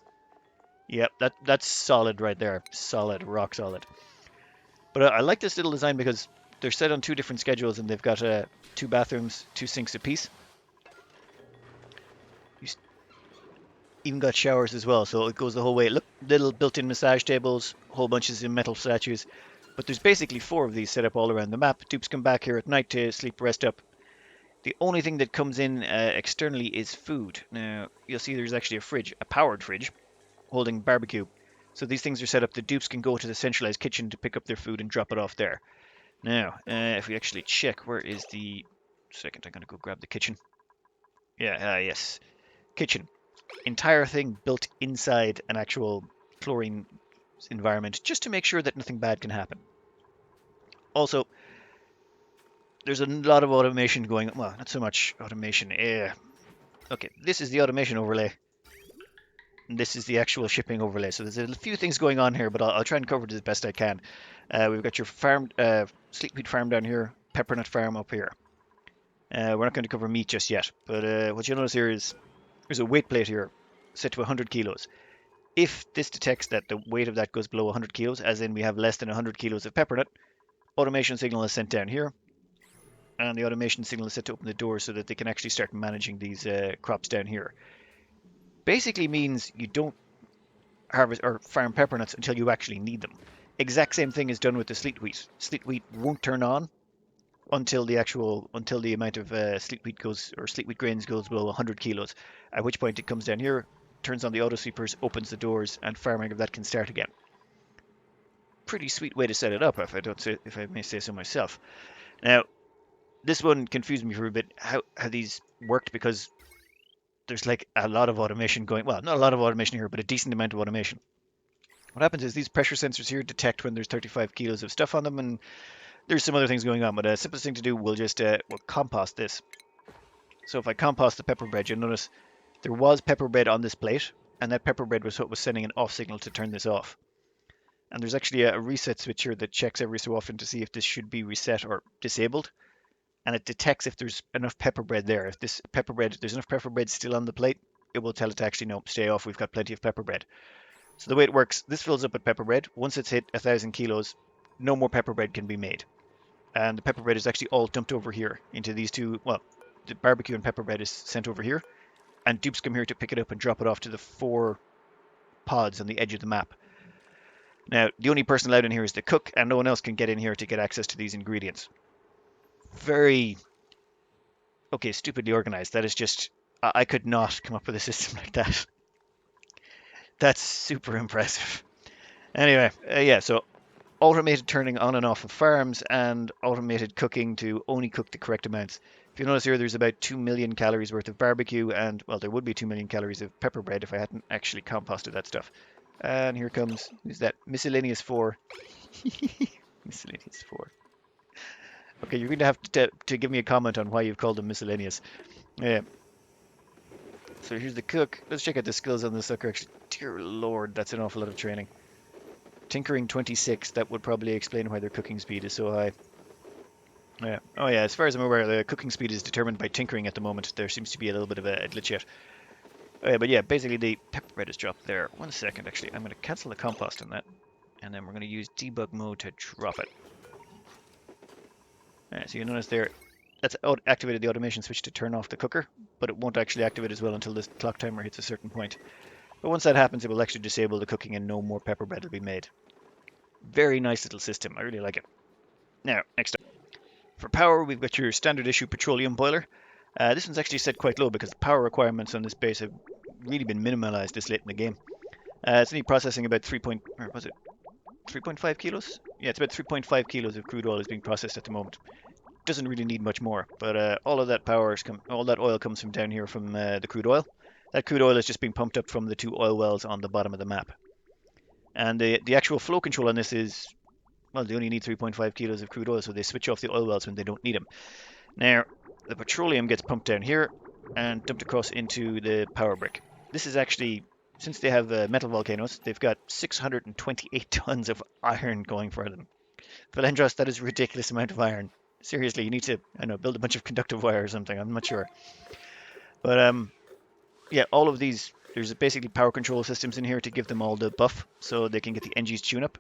Yep, that's solid right there. Solid, rock solid. But I like this little design because they're set on 2 different schedules and they've got 2 bathrooms, 2 sinks apiece. You even got showers as well, so it goes the whole way. Look, little built-in massage tables, whole bunches of metal statues. But there's basically 4 of these set up all around the map. Dupes come back here at night to sleep, rest up. The only thing that comes in externally is food. Now, you'll see there's actually a fridge, a powered fridge, holding barbecue. So these things are set up. The dupes can go to the centralized kitchen to pick up their food and drop it off there. Now, if we actually check, where is the... Second, I'm going to go grab the kitchen. Yeah, yes. Kitchen. Entire thing built inside an actual chlorine environment, just to make sure that nothing bad can happen. Also, there's a lot of automation going on. Well, not so much automation. Okay, this is the automation overlay. And this is the actual shipping overlay. So there's a few things going on here, but I'll try and cover it as best I can. We've got your farm, sleepweed farm down here, peppernut farm up here. We're not going to cover meat just yet, but what you'll notice here is there's a weight plate here set to 100 kilos. If this detects that the weight of that goes below 100 kilos, as in we have less than 100 kilos of peppernut, automation signal is sent down here, and the automation signal is set to open the door so that they can actually start managing these crops down here. Basically means you don't harvest or farm peppernuts until you actually need them. Exact same thing is done with the sleet wheat. Sleet wheat won't turn on until the amount of sleet wheat goes or sleet wheat grains goes below 100 kilos. At which point it comes down here, turns on the auto sweepers, opens the doors, and farming of that can start again. Pretty sweet way to set it up, if I may say so myself. Now, this one confused me for a bit how these worked because there's like a lot of automation going. Well, not a lot of automation here, but a decent amount of automation. What happens is these pressure sensors here detect when there's 35 kilos of stuff on them, and there's some other things going on. But the simplest thing to do, we'll compost this. So if I compost the pepper bread, you'll notice there was pepper bread on this plate, and that pepper bread was what was sending an off signal to turn this off. And there's actually a reset switch here that checks every so often to see if this should be reset or disabled. And it detects if there's enough pepper bread there. If there's enough pepper bread still on the plate, it will tell it to actually, no, stay off, we've got plenty of pepper bread. So the way it works, this fills up with pepper bread. Once it's hit 1,000 kilos, no more pepper bread can be made. And the pepper bread is actually all dumped over here into these two, well, the barbecue and pepper bread is sent over here. And dupes come here to pick it up and drop it off to the 4 pods on the edge of the map. Now, the only person allowed in here is the cook, and no one else can get in here to get access to these ingredients. Very, okay, stupidly organized. That is just, I could not come up with a system like that. That's super impressive. Anyway, yeah, so automated turning on and off of farms and automated cooking to only cook the correct amounts. If you notice here, there's about 2 million calories worth of barbecue, and well, there would be 2 million calories of pepper bread if I hadn't actually composted that stuff. And here comes, who's that? Miscellaneous 4. Miscellaneous 4. Okay, you're going to have to give me a comment on why you've called them miscellaneous. Yeah. So here's the cook. Let's check out the skills on this sucker. Actually, dear lord, that's an awful lot of training. Tinkering 26. That would probably explain why their cooking speed is so high. Yeah. Oh yeah. As far as I'm aware, the cooking speed is determined by tinkering at the moment. There seems to be a little bit of a glitch yet. Oh, yeah, but yeah, basically the pepper bread is dropped there. 1 second, actually. I'm going to cancel the compost on that, and then we're going to use debug mode to drop it. So you notice there, that's activated the automation switch to turn off the cooker, but it won't actually activate as well until this clock timer hits a certain point. But once that happens, it will actually disable the cooking and no more pepper bread will be made. Very nice little system. I really like it. Now, next up. For power, we've got your standard issue petroleum boiler. This one's actually set quite low because the power requirements on this base have really been minimalized this late in the game. It's only processing about 3.5 kilos? Yeah, it's about 3.5 kilos of crude oil is being processed at the moment. Doesn't really need much more, but all of that all that oil comes from down here from the crude oil. That crude oil is just being pumped up from the 2 oil wells on the bottom of the map. And the actual flow control on this is, well, they only need 3.5 kilos of crude oil, so they switch off the oil wells when they don't need them. Now, the petroleum gets pumped down here and dumped across into the power brick. This is actually, since they have metal volcanoes, they've got 628 tons of iron going for them. Valendr0s, that is a ridiculous amount of iron. Seriously, you need to, I don't know, build a bunch of conductive wire or something. I'm not sure. But yeah, all of these, there's basically power control systems in here to give them all the buff so they can get the NG's tune-up.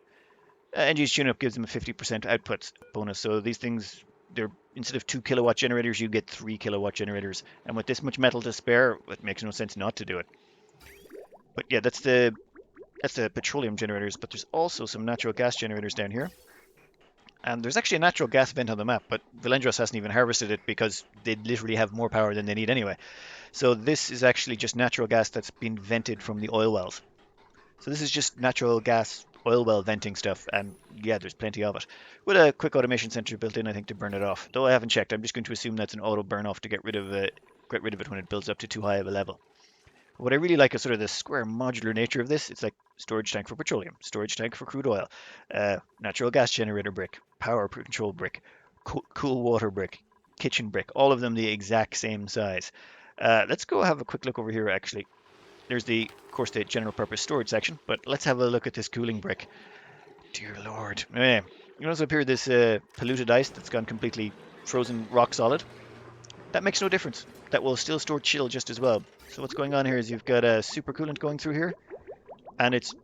NG's tune-up gives them a 50% output bonus. So these things, they're instead of 2 kilowatt generators, you get 3 kilowatt generators. And with this much metal to spare, it makes no sense not to do it. But yeah, that's the petroleum generators. But there's also some natural gas generators down here. And there's actually a natural gas vent on the map, but Valendr0s hasn't even harvested it because they literally have more power than they need anyway. So this is actually just natural gas that's been vented from the oil wells. So this is just natural gas oil well venting stuff, and yeah, there's plenty of it. With a quick automation sensor built in, I think, to burn it off. Though I haven't checked, I'm just going to assume that's an auto burn off to get rid of it when it builds up to too high of a level. What I really like is sort of the square modular nature of this. It's like storage tank for petroleum, storage tank for crude oil, natural gas generator brick, power control brick, cool water brick, kitchen brick, all of them the exact same size. Let's go have a quick look over here actually. There's of course, the general purpose storage section, but let's have a look at this cooling brick. Dear Lord. You notice up here this polluted ice that's gone completely frozen rock solid. That makes no difference. That will still store chill just as well. So what's going on here is you've got a supercoolant going through here, and it's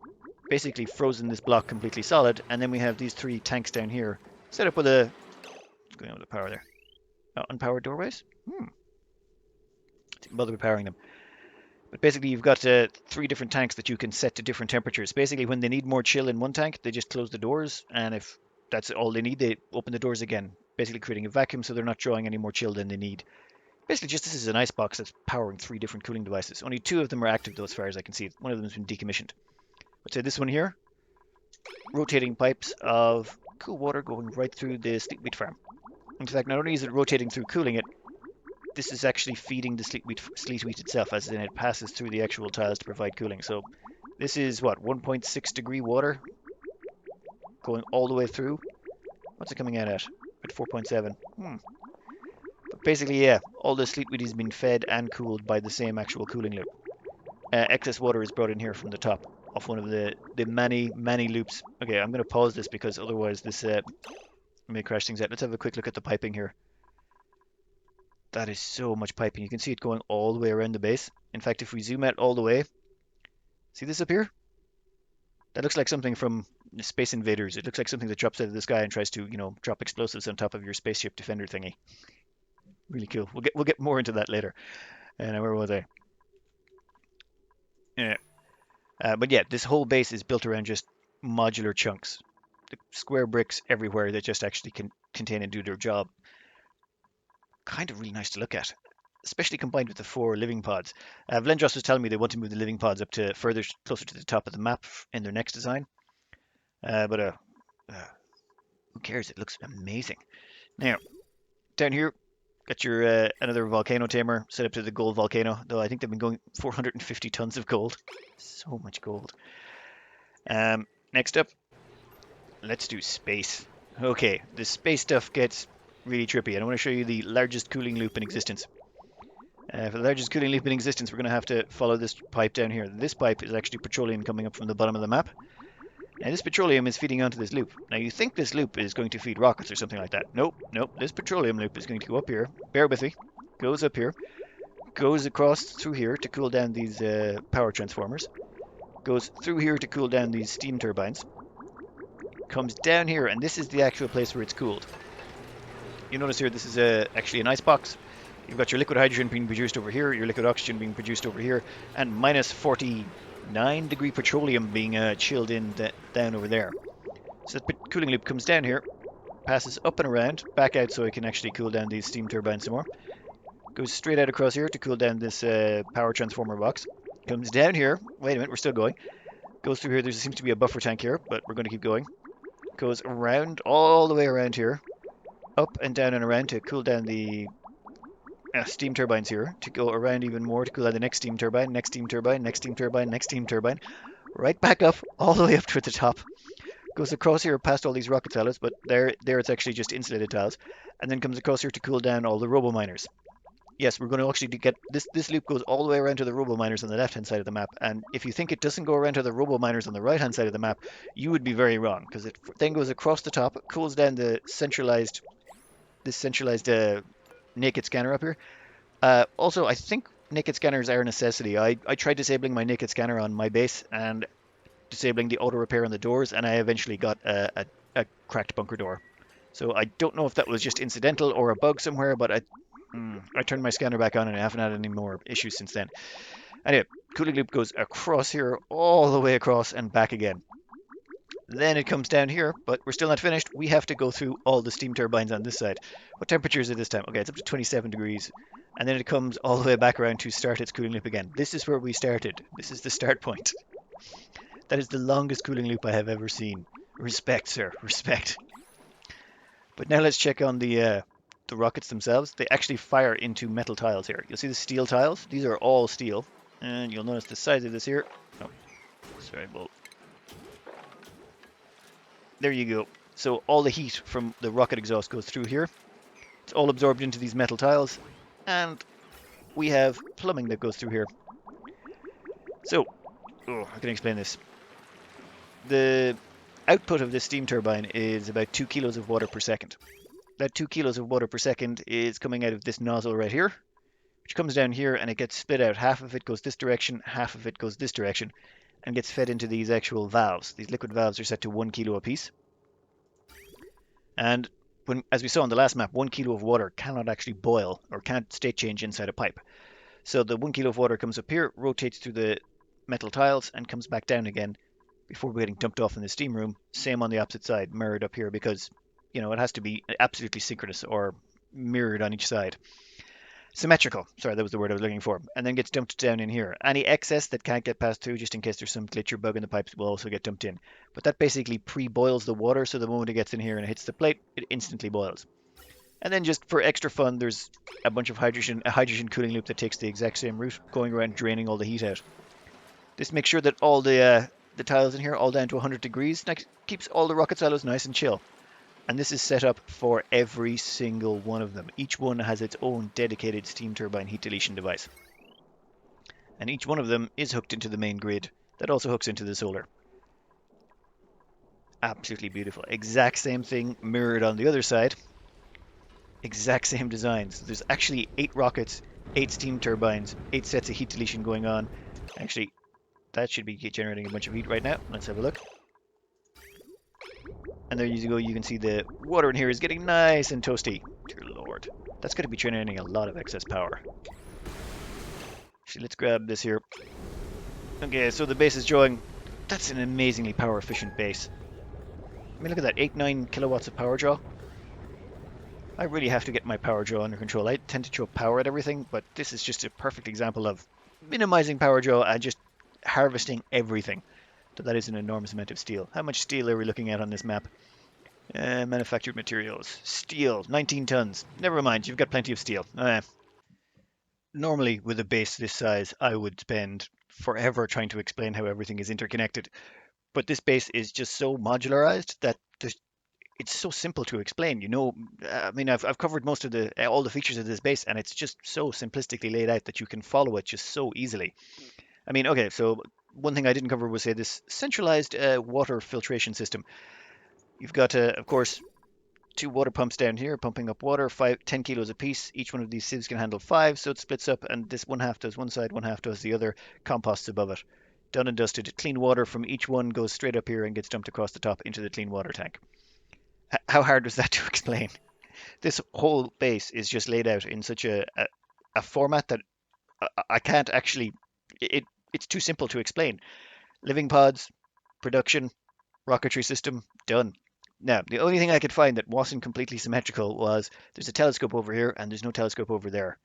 basically frozen this block completely solid, and then we have these 3 tanks down here set up with what's going on with the power there? Unpowered doorways? Didn't bother with powering them. But basically you've got 3 different tanks that you can set to different temperatures. Basically when they need more chill in one tank, they just close the doors, and if that's all they need, they open the doors again, basically creating a vacuum so they're not drawing any more chill than they need. Basically, just this is an ice box that's powering 3 different cooling devices. Only 2 of them are active, though, as far as I can see. One of them has been decommissioned. But say this one here, rotating pipes of cool water going right through the sleep wheat farm. In fact, not only is it rotating through cooling it, this is actually feeding the sleet wheat itself, as in it passes through the actual tiles to provide cooling. So this is what, 1.6 degree water going all the way through. What's it coming out at? At 4.7. But basically, yeah, all the sleet wheat is being fed and cooled by the same actual cooling loop. Excess water is brought in here from the top of one of the many loops. Okay, I'm going to pause this because otherwise this may crash things out. Let's have a quick look at the piping here. That is so much piping. You can see it going all the way around the base. In fact, if we zoom out all the way, see this up here? That looks like something from Space Invaders. It looks like something that drops out of the sky and tries to, drop explosives on top of your spaceship defender thingy. Really cool. We'll get more into that later. And where was I? Yeah. But yeah, this whole base is built around just modular chunks. The square bricks everywhere that just actually can contain and do their job. Kind of really nice to look at. especially combined with the 4 living pods. Valendr0s was telling me they want to move the living pods up to further closer to the top of the map in their next design. But who cares? It looks amazing. Now, down here, got your another volcano tamer set up to the gold volcano, though I think they've been going 450 tons of gold. So much gold. Next up, let's do space. Okay, the space stuff gets really trippy, and I want to show you the largest cooling loop in existence. For the largest cooling loop in existence, we're going to have to follow this pipe down here. This pipe is actually petroleum coming up from the bottom of the map. And this petroleum is feeding onto this loop. Now you think this loop is going to feed rockets or something like that. Nope, nope. This petroleum loop is going to go up here. Bear with me. Goes up here. Goes across through here to cool down these power transformers. Goes through here to cool down these steam turbines. Comes down here, and this is the actual place where it's cooled. You notice here this is actually an ice box. You've got your liquid hydrogen being produced over here, your liquid oxygen being produced over here, and minus 49-degree petroleum being chilled in down over there. So the cooling loop comes down here, passes up and around, back out so it can actually cool down these steam turbines some more. Goes straight out across here to cool down this power transformer box. Comes down here. Wait a minute, we're still going. Goes through here. There seems to be a buffer tank here, but we're going to keep going. Goes around, all the way around here. Up and down and around to cool down the steam turbines here. To go around even more to cool down the next steam turbine, next steam turbine, next steam turbine, next steam turbine. Right back up, all the way up to the top. Goes across here past all these rocket silos, but there it's actually just insulated tiles. And then comes across here to cool down all the robo miners. Yes, we're going to actually get this loop goes all the way around to the robo miners on the left hand side of the map. And if you think it doesn't go around to the robo miners on the right hand side of the map, you would be very wrong, because it then goes across the top, cools down the centralized naked scanner up here. Also, I think naked scanners are a necessity. I tried disabling my naked scanner on my base and disabling the auto repair on the doors, and I eventually got a cracked bunker door. So I don't know if that was just incidental or a bug somewhere, but I turned my scanner back on and I haven't had any more issues since then. Anyway, cooling loop goes across here, all the way across and back again. Then it comes down here, but we're still not finished. We have to go through all the steam turbines on this side. What temperature is it this time? Okay, it's up to 27 degrees. And then it comes all the way back around to start its cooling loop again. This is where we started. This is the start point. That is the longest cooling loop I have ever seen. Respect, sir. Respect. But now let's check on the rockets themselves. They actually fire into metal tiles here. You'll see the steel tiles. These are all steel. And you'll notice the size of this here. Oh, sorry, well. There you go. So all the heat from the rocket exhaust goes through here. It's all absorbed into these metal tiles. And we have plumbing that goes through here. So, how can I explain this? The output of this steam turbine is about 2 kilos of water per second. That 2 kilos of water per second is coming out of this nozzle right here, which comes down here and it gets split out. Half of it goes this direction, half of it goes this direction, and gets fed into these actual valves. These liquid valves are set to 1 kilo apiece. And as we saw on the last map, 1 kilo of water cannot actually boil or can't state change inside a pipe. So the 1 kilo of water comes up here, rotates through the metal tiles, and comes back down again before getting dumped off in the steam room. Same on the opposite side, mirrored up here, because it has to be absolutely synchronous or mirrored on each side. Symmetrical. Sorry, that was the word I was looking for. And then gets dumped down in here. Any excess that can't get passed through, just in case there's some glitch or bug in the pipes, will also get dumped in. But that basically pre-boils the water, so the moment it gets in here and it hits the plate, it instantly boils. And then just for extra fun, there's a bunch of a hydrogen cooling loop that takes the exact same route, going around draining all the heat out. This makes sure that all the tiles in here, all down to 100 degrees, keeps all the rocket silos nice and chill. And this is set up for every single one of them. Each one has its own dedicated steam turbine heat deletion device. And each one of them is hooked into the main grid that also hooks into the solar. Absolutely beautiful. Exact same thing mirrored on the other side. Exact same designs. There's actually 8 rockets, 8 steam turbines, 8 sets of heat deletion going on. Actually, that should be generating a bunch of heat right now. Let's have a look. And there you go, you can see the water in here is getting nice and toasty. Dear Lord. That's going to be generating a lot of excess power. Actually, let's grab this here. Okay, so the base is showing. That's an amazingly power efficient base. I mean, look at that, 8-9 kilowatts of power draw. I really have to get my power draw under control. I tend to throw power at everything, but this is just a perfect example of minimizing power draw and just harvesting everything. So that is an enormous amount of steel. How much steel are we looking at on this map? Manufactured materials. Steel, 19 tons. Never mind, you've got plenty of steel. Normally, with a base this size, I would spend forever trying to explain how everything is interconnected. But this base is just so modularized that it's so simple to explain. I mean, I've covered most of all the features of this base, and it's just so simplistically laid out that you can follow it just so easily. I mean, okay, so one thing I didn't cover was say this centralized water filtration system. You've got, of course, two water pumps down here pumping up water, 10 kilos apiece. Each one of these sieves can handle 5, so it splits up, and this one half does one side, one half does the other, composts above it. Done and dusted. Clean water from each one goes straight up here and gets dumped across the top into the clean water tank. How hard was that to explain? This whole base is just laid out in such a format that I can't actually. It's too simple to explain. Living pods, production, rocketry system, done. Now, the only thing I could find that wasn't completely symmetrical was there's a telescope over here and there's no telescope over there.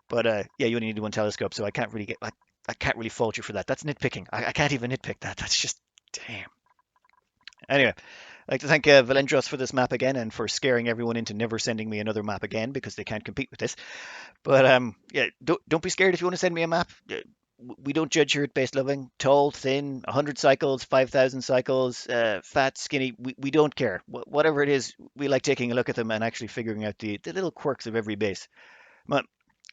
But yeah, you only need one telescope, so I can't really fault you for that. That's nitpicking. I can't even nitpick that. That's just damn. Anyway, I'd like to thank Valendr0s for this map again and for scaring everyone into never sending me another map again because they can't compete with this. But yeah, don't be scared if you want to send me a map. We don't judge here at Base Loving. Tall, thin, 100 cycles, 5,000 cycles, fat, skinny. We don't care. Whatever it is, we like taking a look at them and actually figuring out the little quirks of every base. My,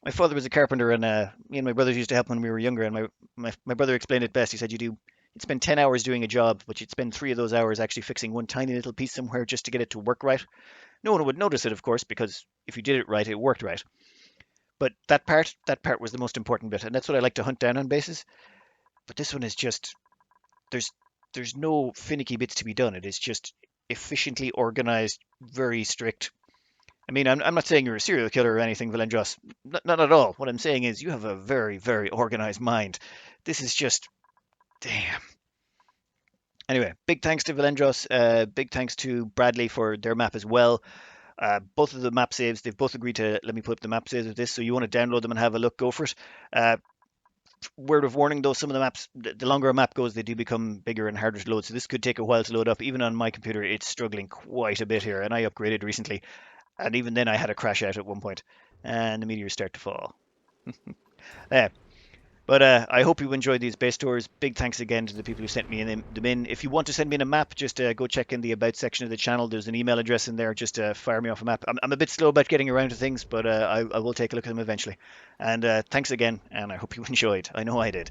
my father was a carpenter, and me and my brothers used to help when we were younger. And my brother explained it best. He said you'd spend 10 hours doing a job, but you'd spend 3 of those hours actually fixing one tiny little piece somewhere just to get it to work right. No one would notice it, of course, because if you did it right, it worked right. But that part was the most important bit, and that's what I like to hunt down on bases. But this one is just there's there's no finicky bits to be done. It is just efficiently organized, very strict. I mean, I'm not saying you're a serial killer or anything, Valendr0s. Not at all. What I'm saying is you have a very, very organized mind. This is just damn. Anyway, big thanks to Valendr0s. Big thanks to Bradlee for their map as well. Both of the map saves, they've both agreed to let me put up the map saves of this. So you want to download them and have a look, go for it. Word of warning though, some of the maps, the longer a map goes, they do become bigger and harder to load. So this could take a while to load up. Even on my computer, it's struggling quite a bit here. And I upgraded recently. And even then, I had a crash out at one point. And the meteors start to fall. Yeah. But I hope you enjoyed these base tours. Big thanks again to the people who sent me them in. If you want to send me in a map, just go check in the About section of the channel. There's an email address in there. Just fire me off a map. I'm a bit slow about getting around to things, but I will take a look at them eventually. And thanks again, and I hope you enjoyed. I know I did.